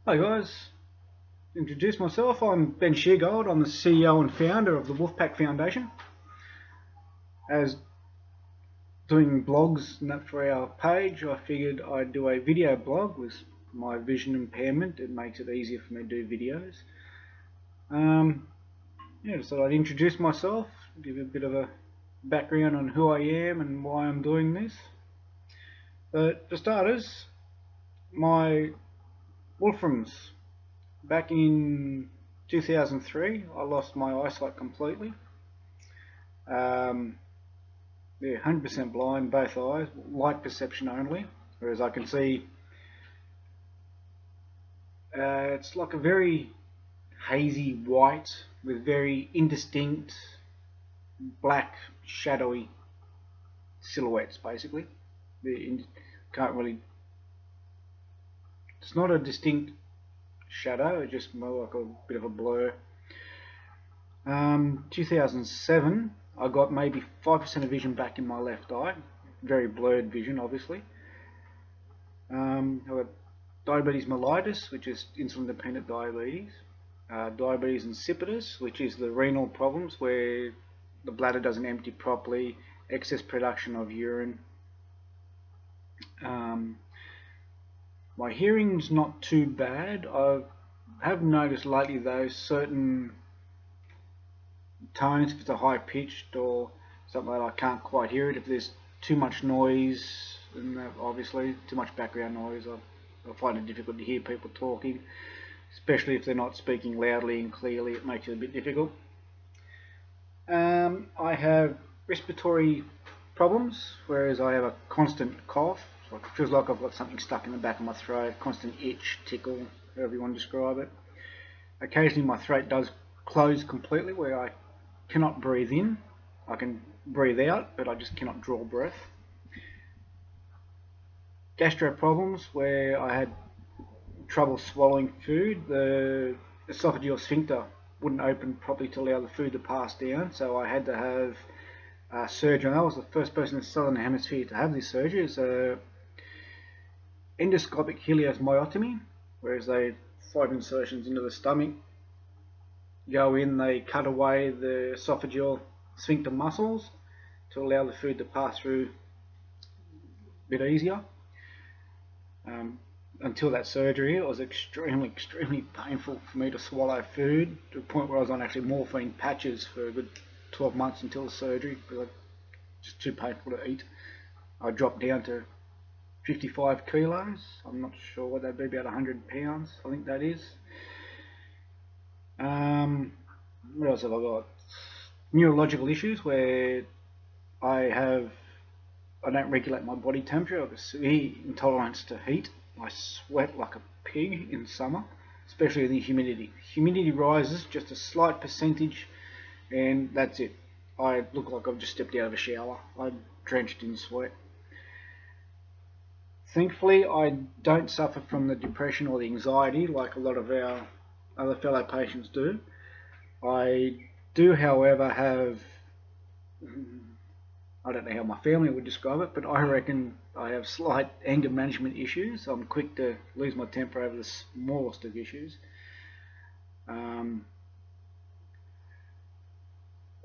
Hi guys, introduce myself. I'm Ben Sheargold. I'm the CEO and founder of the Wolfpack Foundation. As doing blogs and that for our page, I figured I'd do a video blog. With my vision impairment, it makes it easier for me to do videos. So I'd introduce myself, give a bit of a background on who I am and why I'm doing this. But for starters, my Wolframs. Back in 2003, I lost my eyesight completely. Um, yeah, 100% blind, both eyes, light perception only. Whereas I can see, it's like a very hazy white with very indistinct black shadowy silhouettes. Basically, can't really. It's not a distinct shadow; it's just more like a bit of a blur. 2007, I got maybe 5% of vision back in my left eye. Very blurred vision, obviously. I got diabetes mellitus, which is insulin-dependent diabetes. Diabetes insipidus, which is the renal problems where the bladder doesn't empty properly, excess production of urine. My hearing's not too bad. I have noticed lately though certain tones, if it's a high pitched or something like that, I can't quite hear it. If there's too much noise, and obviously too much background noise, I find it difficult to hear people talking, especially if they're not speaking loudly and clearly. It makes it a bit difficult. I have respiratory problems, whereas I have a constant cough. So it feels like I've got something stuck in the back of my throat, constant itch, tickle, however you want to describe it. Occasionally my throat does close completely where I cannot breathe in. I can breathe out, but I just cannot draw breath. Gastro problems where I had trouble swallowing food. The esophageal sphincter wouldn't open properly to allow the food to pass down, so I had to have surgery. And I was the first person in the southern hemisphere to have this surgery. It's a endoscopic ileomyotomy, whereas they 5 insertions into the stomach, go in, they cut away the esophageal sphincter muscles to allow the food to pass through a bit easier. Until that surgery, it was extremely painful for me to swallow food, to the point where I was on actually morphine patches for a good 12 months until the surgery, because it was just too painful to eat. I dropped down to 55 kilos. I'm not sure what that'd be, about 100 pounds, I think that is. What else have I got? Neurological issues where I don't regulate my body temperature. I have a severe intolerance to heat. I sweat like a pig in summer, especially in the humidity. Humidity rises just a slight percentage, and that's it. I look like I've just stepped out of a shower. I'm drenched in sweat. Thankfully, I don't suffer from the depression or the anxiety like a lot of our other fellow patients do. I do, however, have, I don't know how my family would describe it, but I reckon I have slight anger management issues. I'm quick to lose my temper over the smallest of issues. I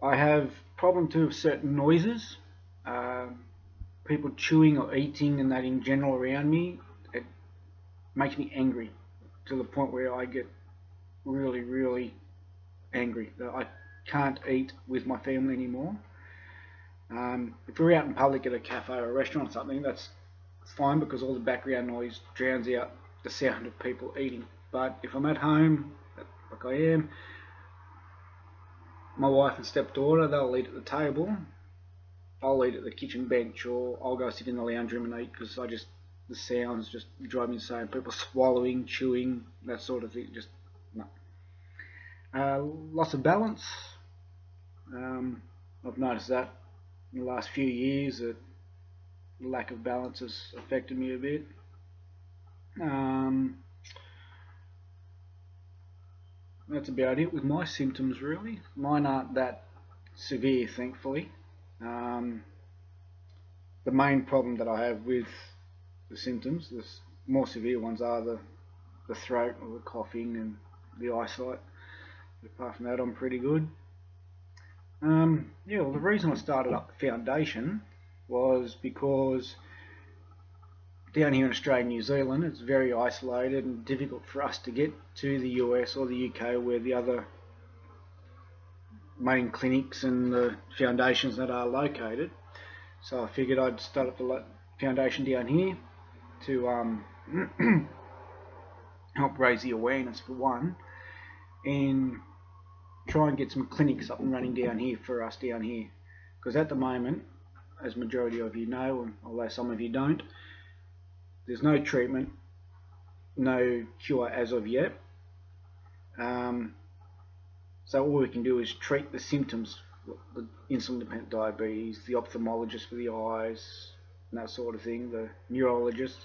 have problem too with certain noises. People chewing or eating and that in general around me, it makes me angry to the point where I get really angry. I can't eat with my family anymore. If we're out in public at a cafe or a restaurant or something, that's fine because all the background noise drowns out the sound of people eating. But if I'm at home, like I am, my wife and stepdaughter, they'll eat at the table. I'll eat at the kitchen bench, or I'll go sit in the lounge room and eat because the sounds just drive me insane. People swallowing, chewing, that sort of thing, just no. Loss of balance. I've noticed that in the last few years that the lack of balance has affected me a bit. That's about it with my symptoms, really. Mine aren't that severe, thankfully. The main problem that I have with the symptoms, the more severe ones, are the the throat or the coughing and the eyesight. Apart from that, I'm pretty good. Yeah, well, the reason I started up the foundation was because down here in Australia and New Zealand, it's very isolated and difficult for us to get to the US or the UK, where the other main clinics and the foundations that are located. So I figured I'd start up the foundation down here to help raise the awareness for one, and try and get some clinics up and running down here for us down here. Because at the moment, as majority of you know, and although some of you don't, there's no treatment, no cure as of yet. So all we can do is treat the symptoms, the insulin-dependent diabetes, the ophthalmologist for the eyes, and that sort of thing, the neurologist.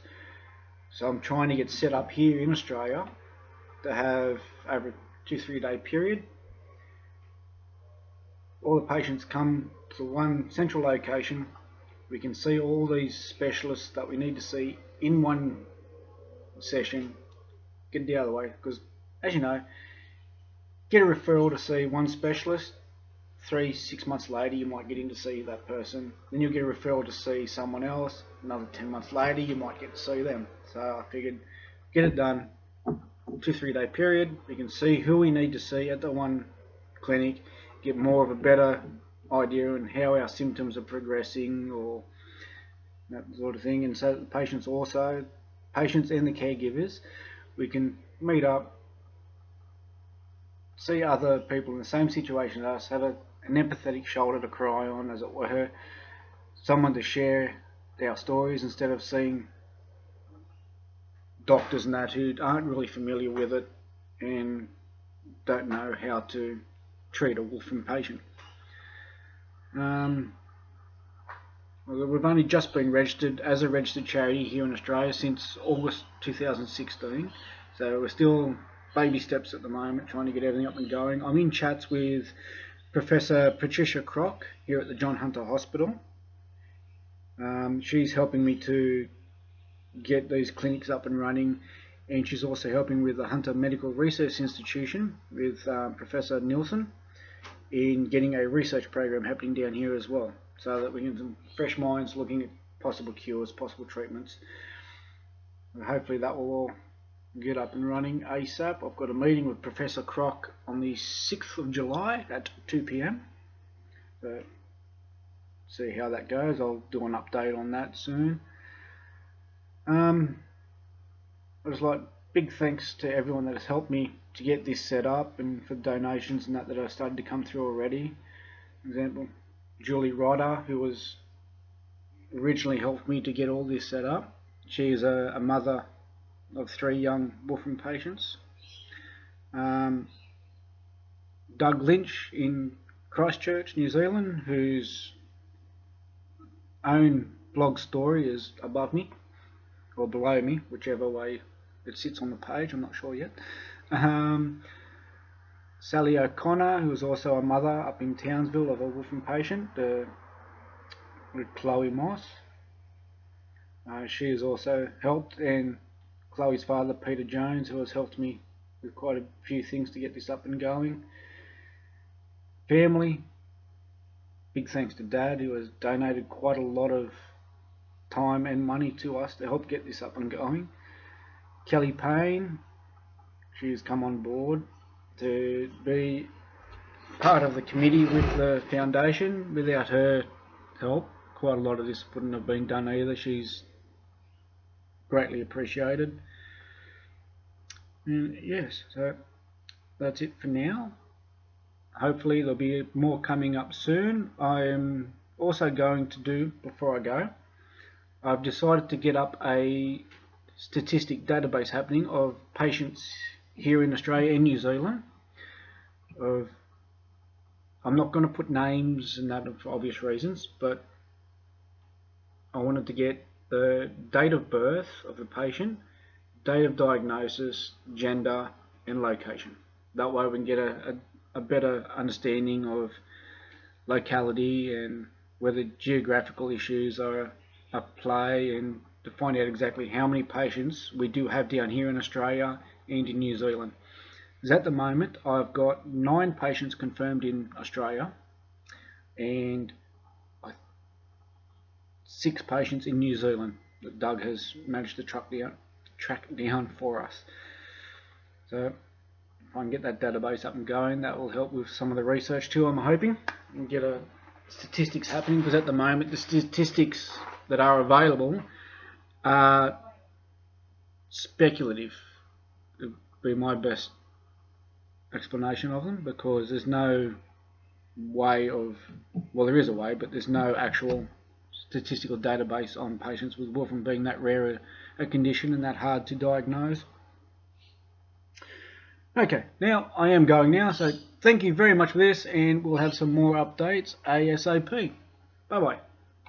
So I'm trying to get set up here in Australia to have over a 2-3 day period. All the patients come to one central location. We can see all these specialists that we need to see in one session, get it out of the way, because as you know, get a referral to see one specialist, 3-6 months later you might get in to see that person, then you'll get a referral to see someone else, another 10 months later you might get to see them. So I figured, get it done, 2-3 day period, we can see who we need to see at the one clinic, get more of a better idea on how our symptoms are progressing or that sort of thing. And so the patients and the caregivers, we can meet up, see other people in the same situation as us, have an empathetic shoulder to cry on, as it were, someone to share our stories instead of seeing doctors and that who aren't really familiar with it and don't know how to treat a wolfram patient. Well, we've only just been registered as a registered charity here in Australia since August 2016, so we're still baby steps at the moment, trying to get everything up and going. I'm in chats with Professor Patricia Crock here at the John Hunter Hospital. She's helping me to get these clinics up and running, and she's also helping with the Hunter Medical Research Institution with Professor Nielsen in getting a research program happening down here as well, so that we can get some fresh minds looking at possible cures, possible treatments. And hopefully that will all get up and running ASAP. I've got a meeting with Professor Crock on the 6th of July at 2 p.m. So see how that goes. I'll do an update on that soon. I just like big thanks to everyone that has helped me to get this set up, and for donations and that are started to come through already. For example, Julie Ryder, who was originally helped me to get all this set up. She is a mother of 3 young wolfram patients. Doug Lynch in Christchurch, New Zealand, whose own blog story is above me or below me, whichever way it sits on the page, I'm not sure yet. Sally O'Connor, who is also a mother up in Townsville of a wolfram patient, with Chloe Moss. She has also helped, and Chloe's father, Peter Jones, who has helped me with quite a few things to get this up and going. Family, big thanks to Dad, who has donated quite a lot of time and money to us to help get this up and going. Kelly Payne, she's come on board to be part of the committee with the foundation. Without her help, quite a lot of this wouldn't have been done either. She's greatly appreciated. And yes, so that's it for now. Hopefully there'll be more coming up soon. I am also going to do, before I go, I've decided to get up a statistic database happening of patients here in Australia and New Zealand. I'm not going to put names and that for obvious reasons, but I wanted to get the date of birth of the patient, date of diagnosis, gender and location. That way we can get a better understanding of locality and whether geographical issues are at play, and to find out exactly how many patients we do have down here in Australia and in New Zealand. Because at the moment I've got 9 patients confirmed in Australia and 6 patients in New Zealand that Doug has managed to track down for us. So if I can get that database up and going, that will help with some of the research too, I'm hoping, and get statistics happening, because at the moment the statistics that are available are speculative. Would be my best explanation of them, because there's no way of, well, there is a way, but there's no actual statistical database on patients with Wolfram being that rare a condition and that hard to diagnose. Okay, now I am going now, so thank you very much for this, and we'll have some more updates ASAP. Bye bye.